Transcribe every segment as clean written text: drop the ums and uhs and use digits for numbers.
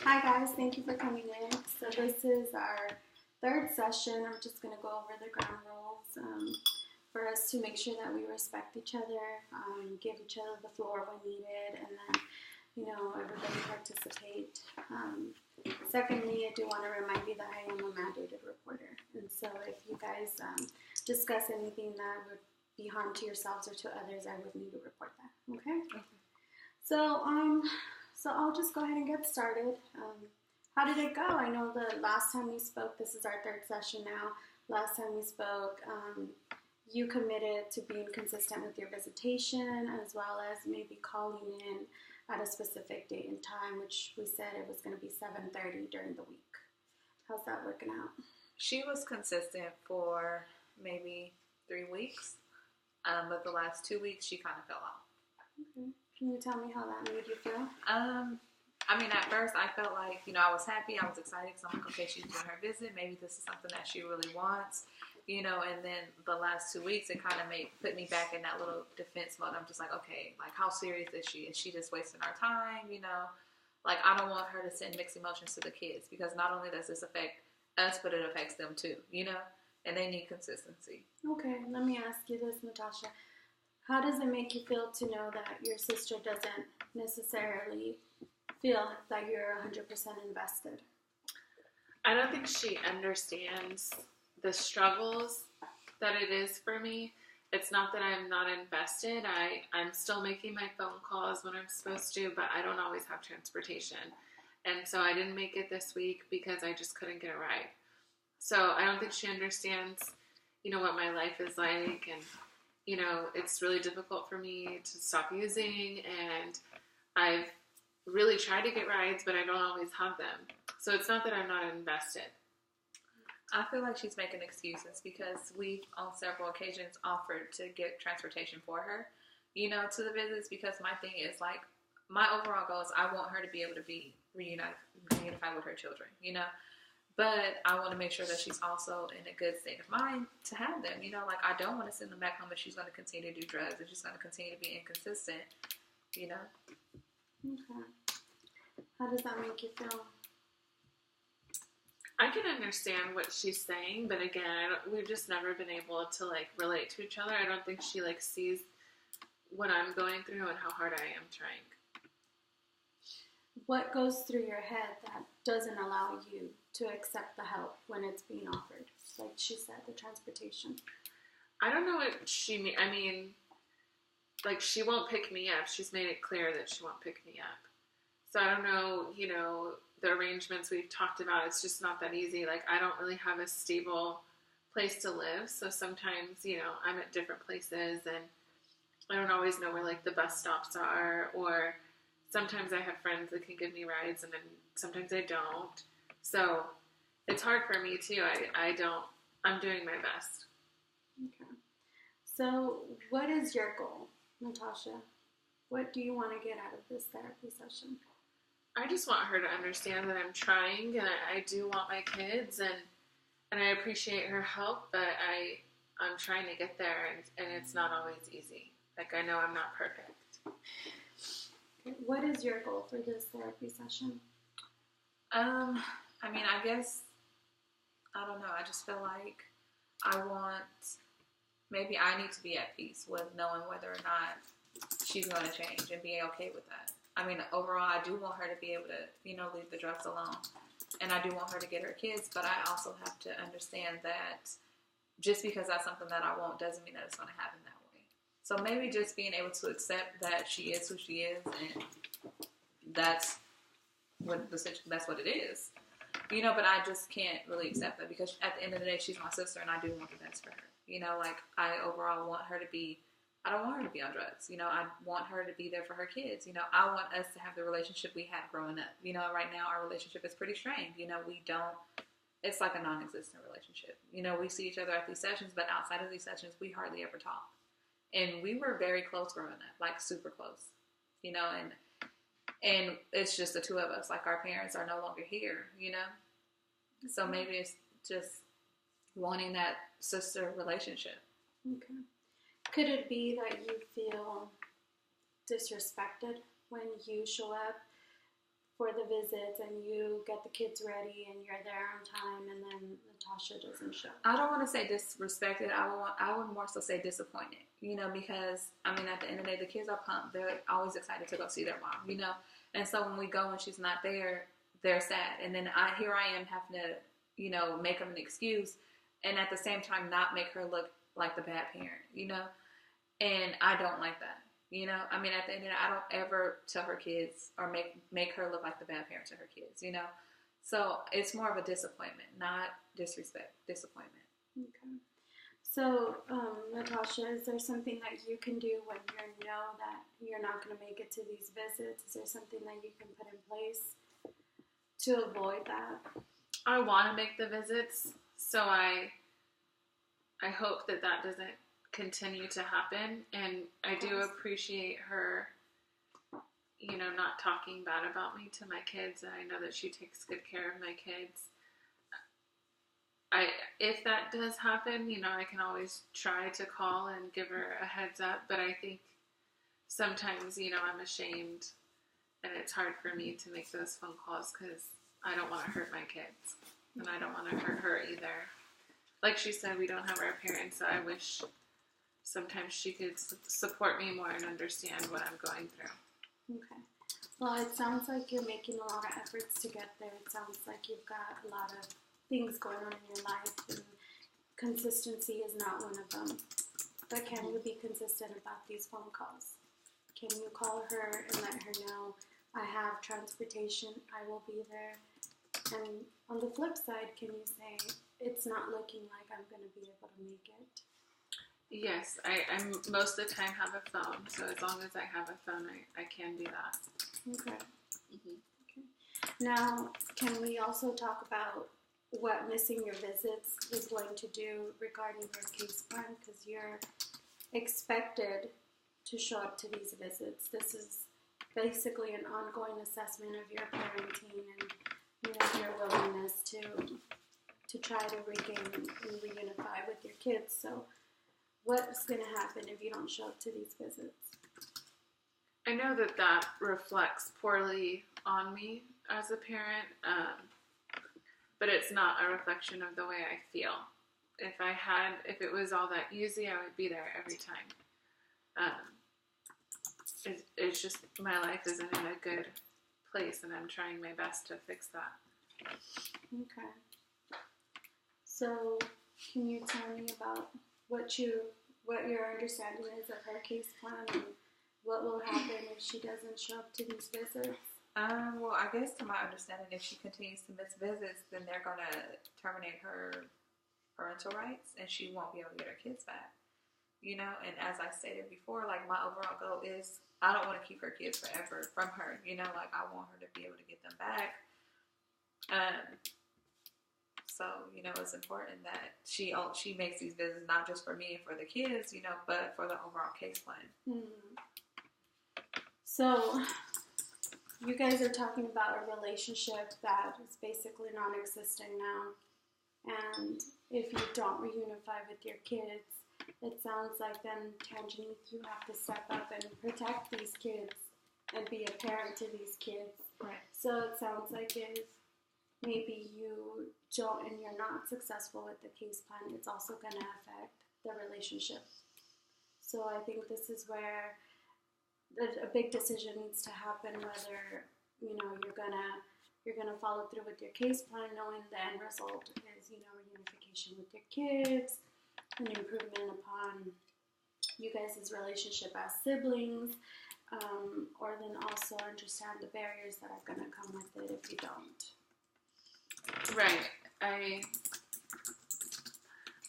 Hi guys, thank you for coming in. So this is our third session. I'm just going to go over the ground rules for us to make sure that we respect each other, give each other the floor when needed, and then, everybody participate. Secondly, I do want to remind you that I am a mandated reporter. And so if you guys discuss anything that would be harm to yourselves or to others, I would need to report that. Okay? So I'll just go ahead and get started. How did it go? I know the last time we spoke, this is our third session now. Last time we spoke, you committed to being consistent with your visitation as well as maybe calling in at a specific date and time, which we said it was going to be 7:30 during the week. How's that working out? She was consistent for maybe 3 weeks, but the last 2 weeks she kind of fell off. Okay. Can you tell me how that made you feel? At first I felt like, I was happy, I was excited because I'm like, okay, she's doing her visit. Maybe this is something that she really wants, and then the last 2 weeks it kind of put me back in that little defense mode. I'm just like, okay, like how serious is she? Is she just wasting our time? Like I don't want her to send mixed emotions to the kids because not only does this affect us, but it affects them too, and they need consistency. Okay, let me ask you this, Natasha. How does it make you feel to know that your sister doesn't necessarily feel that you're 100% invested? I don't think she understands the struggles that it is for me. It's not that I'm not invested. I'm still making my phone calls when I'm supposed to, but I don't always have transportation. And so I didn't make it this week because I just couldn't get a ride. So I don't think she understands, what my life is like, and it's really difficult for me to stop using, and I've really tried to get rides, but I don't always have them. So it's not that I'm not invested. I feel like she's making excuses because we've on several occasions offered to get transportation for her, to the visits, because my thing is like, my overall goal is I want her to be able to be reunified with her children, But I want to make sure that she's also in a good state of mind to have them. Like I don't want to send them back home if she's going to continue to do drugs, if she's going to continue to be inconsistent, Okay. How does that make you feel? I can understand what she's saying, but again, we've just never been able to relate to each other. I don't think she sees what I'm going through and how hard I am trying. What goes through your head that doesn't allow you to accept the help when it's being offered? Like she said, the transportation. I don't know what she mean. I mean, she won't pick me up. She's made it clear that she won't pick me up. So I don't know, the arrangements we've talked about. It's just not that easy. I don't really have a stable place to live. So sometimes, I'm at different places and I don't always know where the bus stops are, or sometimes I have friends that can give me rides and then sometimes I don't. So it's hard for me too. I'm doing my best. Okay. So what is your goal, Natasha? What do you want to get out of this therapy session? I just want her to understand that I'm trying and I do want my kids and I appreciate her help, but I'm trying to get there and it's not always easy. I know I'm not perfect. What is your goal for this therapy session? I guess, I don't know. I just feel like maybe I need to be at peace with knowing whether or not she's going to change and be okay with that. Overall, I do want her to be able to, leave the drugs alone. And I do want her to get her kids, but I also have to understand that just because that's something that I want doesn't mean that it's going to happen that way. So maybe just being able to accept that she is who she is, and that's what it is. But I just can't really accept that because at the end of the day, she's my sister and I do want the best for her. I overall want her to be, I don't want her to be on drugs. I want her to be there for her kids. I want us to have the relationship we had growing up. Right now our relationship is pretty strained. It's like a non-existent relationship. We see each other at these sessions, but outside of these sessions, we hardly ever talk. And we were very close growing up, super close, and it's just the two of us. Our parents are no longer here, So maybe it's just wanting that sister relationship. Okay. Could it be that you feel disrespected when you show up for the visits and you get the kids ready and you're there on time and then Natasha doesn't show? I don't want to say disrespected. I would more so say disappointed. Because I mean, at the end of the day, the kids are pumped. They're always excited to go see their mom. And so when we go and she's not there, they're sad. And then I am having to make them an excuse, and at the same time not make her look like the bad parent. And I don't like that. I mean, at the end of the day, I don't ever tell her kids or make her look like the bad parent to her kids. So it's more of a disappointment, not disrespect. Disappointment. Okay. So, Natasha, is there something that you can do when you know that you're not going to make it to these visits? Is there something that you can put in place to avoid that? I want to make the visits, so I hope that doesn't continue to happen, and I do appreciate her, not talking bad about me to my kids, and I know that she takes good care of my kids. If that does happen, I can always try to call and give her a heads up, but I think sometimes, I'm ashamed, and it's hard for me to make those phone calls because I don't want to hurt my kids, and I don't want to hurt her either. Like she said, we don't have our parents, so I wish sometimes she could support me more and understand what I'm going through. Okay. Well, it sounds like you're making a lot of efforts to get there. It sounds like you've got a lot of things going on in your life, and consistency is not one of them. But can you be consistent about these phone calls? Can you call her and let her know, I have transportation, I will be there? And on the flip side, can you say, it's not looking like I'm going to be able to make it? Yes, I most of the time have a phone, so as long as I have a phone, I can do that. Okay. Mm-hmm. Okay. Now, can we also talk about what missing your visits is going to do regarding your case plan? Because you're expected to show up to these visits. This is basically an ongoing assessment of your parenting and your willingness to try to regain and reunify with your kids. So what's going to happen if you don't show up to these visits? I know that reflects poorly on me as a parent, but it's not a reflection of the way I feel. If it was all that easy, I would be there every time. It's just my life isn't in a good place, and I'm trying my best to fix that. Okay. So, can you tell me about what your understanding is of her case plan and what will happen if she doesn't show up to these visits? Well, I guess to my understanding, if she continues to miss visits, then they're going to terminate her parental rights, and she won't be able to get her kids back. And as I stated before, like, my overall goal is I don't want to keep her kids forever from her. Like, I want her to be able to get them back. So, it's important that she makes these visits not just for me and for the kids, but for the overall case plan. Mm-hmm. So, you guys are talking about a relationship that is basically non-existent now. And if you don't reunify with your kids, it sounds like then, Tangini, you have to step up and protect these kids and be a parent to these kids. Right. So it sounds like if maybe you don't and you're not successful with the case plan, it's also going to affect the relationship. So I think this is where a big decision needs to happen, whether you're gonna follow through with your case plan, knowing the end result is reunification with your kids, an improvement upon you guys' relationship as siblings, or then also understand the barriers that are gonna come with it if you don't. Right. I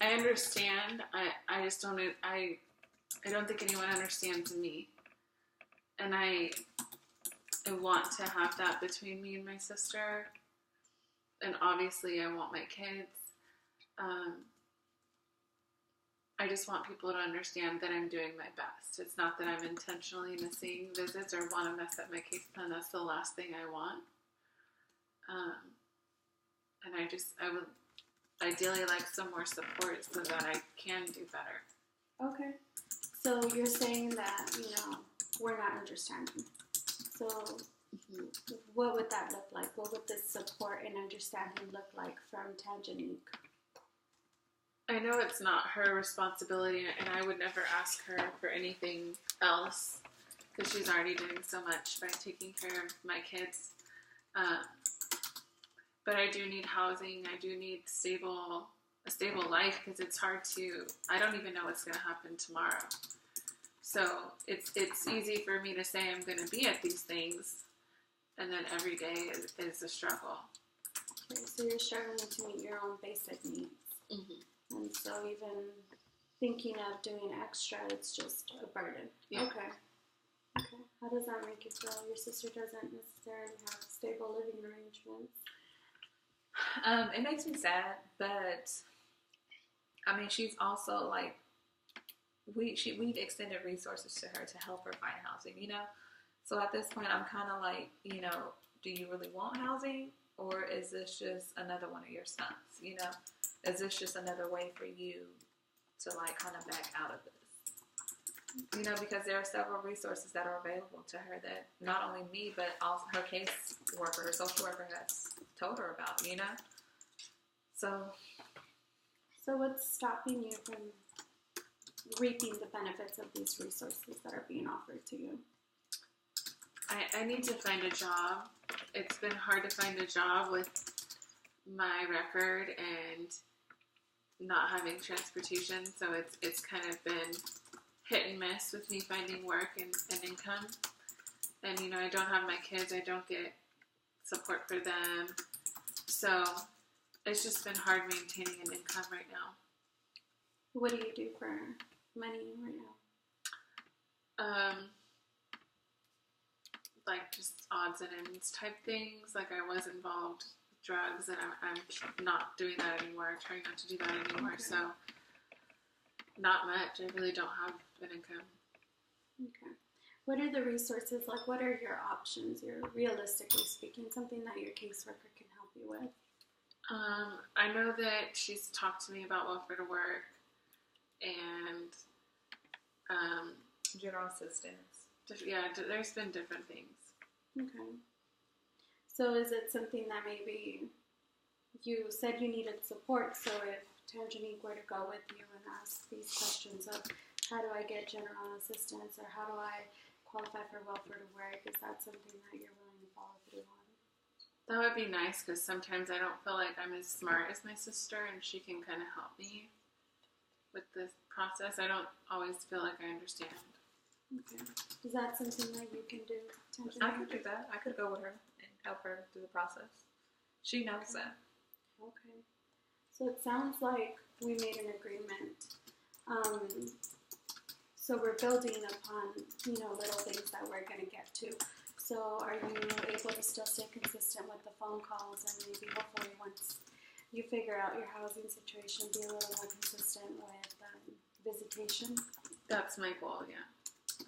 understand. I just don't. I don't think anyone understands me. And I want to have that between me and my sister. And obviously I want my kids. I just want people to understand that I'm doing my best. It's not that I'm intentionally missing visits or want to mess up my case plan. That's the last thing I want. And I would ideally like some more support so that I can do better. Okay. So you're saying that, we're not understanding. So what would that look like? What would this support and understanding look like from Tangenique? I know it's not her responsibility, and I would never ask her for anything else because she's already doing so much by taking care of my kids. But I do need housing. I do need a stable life because it's hard to. I don't even know what's going to happen tomorrow. So it's easy for me to say I'm going to be at these things, and then every day is a struggle. Okay, so you're struggling to meet your own basic needs. Mm-hmm. And so even thinking of doing extra, it's just a burden. Yeah. Okay. How does that make you feel? Your sister doesn't necessarily have stable living arrangements. It makes me sad, but I mean, she's also like, we've extended resources to her to help her find housing, you know? So at this point, I'm kind of like, you know, do you really want housing? Or is this just another one of your stunts, you know? Is this just another way for you to, like, kind of back out of this? You know, because there are several resources that are available to her that not only me, but also her case worker, her social worker has told her about, you know? So what's stopping you from reaping the benefits of these resources that are being offered to you? I need to find a job. It's been hard to find a job with my record and not having transportation, so it's kind of been hit and miss with me finding work and income. And, you know, I don't have my kids. I don't get support for them. So it's just been hard maintaining an income right now. What do you do for money right now? Like just odds and ends type things. Like I was involved with drugs, and I'm not doing that anymore. Trying not to do that anymore. Okay. So not much. I really don't have an income. Okay. What are the resources? Like, what are your options? You're realistically speaking, something that your caseworker can help you with. I know that she's talked to me about welfare to work and general assistance. Yeah, there's been different things. Okay. So is it something that maybe you said you needed support, so if Tangenique were to go with you and ask these questions of how do I get general assistance or how do I qualify for welfare to work, is that something that you're willing to follow through on? That would be nice because sometimes I don't feel like I'm as smart as my sister and she can kind of help me with this process. I don't always feel like I understand. Okay. Is that something that you can do? I could do that. I could go with her and help her through the process. She knows that. Okay. So it sounds like we made an agreement. So we're building upon, you know, little things that we're going to get to. So are you able to still stay consistent with the phone calls and maybe hopefully once you figure out your housing situation, be a little more consistent with visitation? That's my goal, yeah.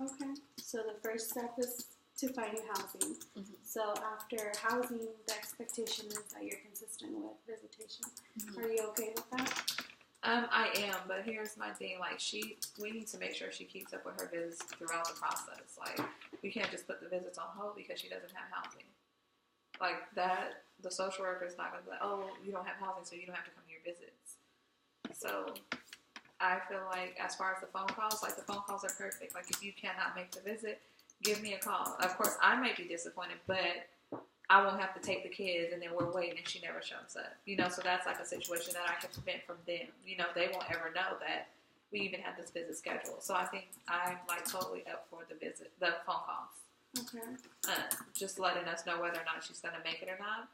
Okay. So the first step is to find you housing. Mm-hmm. So after housing, the expectation is that you're consistent with visitation. Mm-hmm. Are you okay with that? I am, but here's my thing. Like, we need to make sure she keeps up with her visits throughout the process. Like, we can't just put the visits on hold because she doesn't have housing. Like, that, the social worker is not going to be like, oh, you don't have housing, so you don't have to come to your visits. So, I feel like, as far as the phone calls, like, the phone calls are perfect. Like, if you cannot make the visit, give me a call. Of course, I might be disappointed, but I won't have to take the kids, and then we're waiting, and she never shows up. You know, so that's like a situation that I can prevent from them. You know, they won't ever know that we even have this visit scheduled. So I think I'm, like, totally up for the phone calls. Okay. Just letting us know whether or not she's going to make it or not.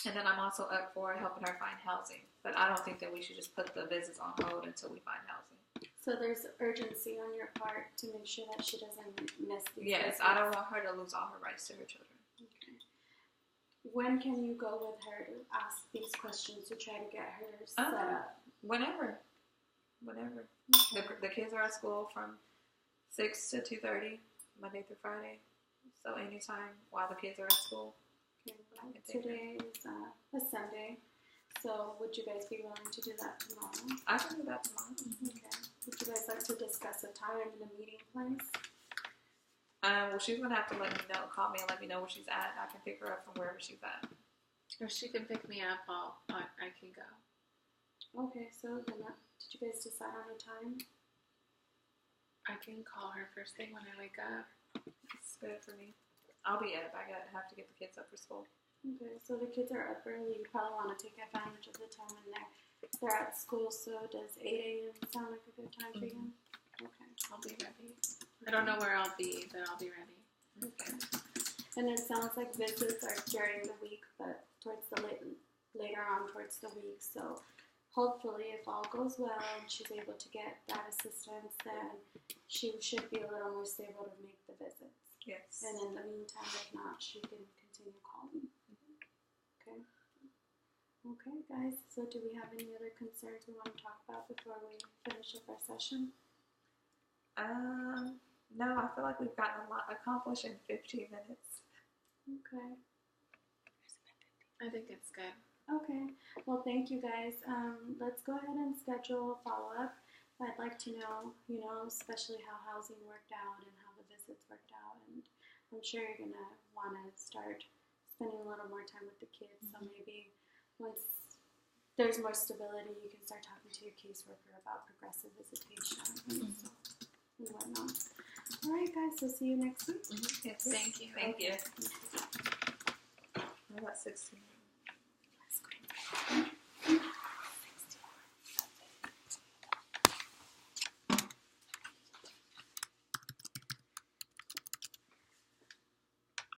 And then I'm also up for helping her find housing. But I don't think that we should just put the visits on hold until we find housing. So there's urgency on your part to make sure that she doesn't miss these Yes, visits. I don't want her to lose all her rights to her children. Okay. When can you go with her to ask these questions to try to get her set up? Whenever. Okay. The kids are at school from 6 to 2:30, Monday through Friday. So anytime while the kids are at school. Okay, well, today is a Sunday. So would you guys be willing to do that tomorrow? I can do that tomorrow. Okay. Would you guys like to discuss a time and a meeting place? Well, she's gonna have to let me know, call me and let me know where she's at. I can pick her up from wherever she's at. If she can pick me up, I can go. Okay, so then did you guys decide on a time? I can call her first thing when I wake up. It's good for me. I'll be up. I have to get the kids up for school. Okay, so the kids are up early. You probably want to take advantage of the time when they're at school. So does 8 a.m. sound like a good time for you? Okay. I'll be ready. I don't know where I'll be, but I'll be ready. Okay. And it sounds like visits are during the week, but towards the later on towards the week. So hopefully, if all goes well and she's able to get that assistance, then she should be a little more stable to make the visits. Yes. And in the meantime, if not, she can continue calling. Okay. Okay, guys. So do we have any other concerns we want to talk about before we finish up our session? No, I feel like we've gotten a lot accomplished in 15 minutes. Okay. I think it's good. Okay. Well, thank you, guys. Let's go ahead and schedule a follow-up. I'd like to know, especially how housing worked out and how the visits worked out. And I'm sure you're going to want to start spending a little more time with the kids. So maybe once there's more stability, you can start talking to your caseworker about progressive visitation and whatnot. All right, guys. So see you next week. Yes. Thank you. Thank you. I got 16.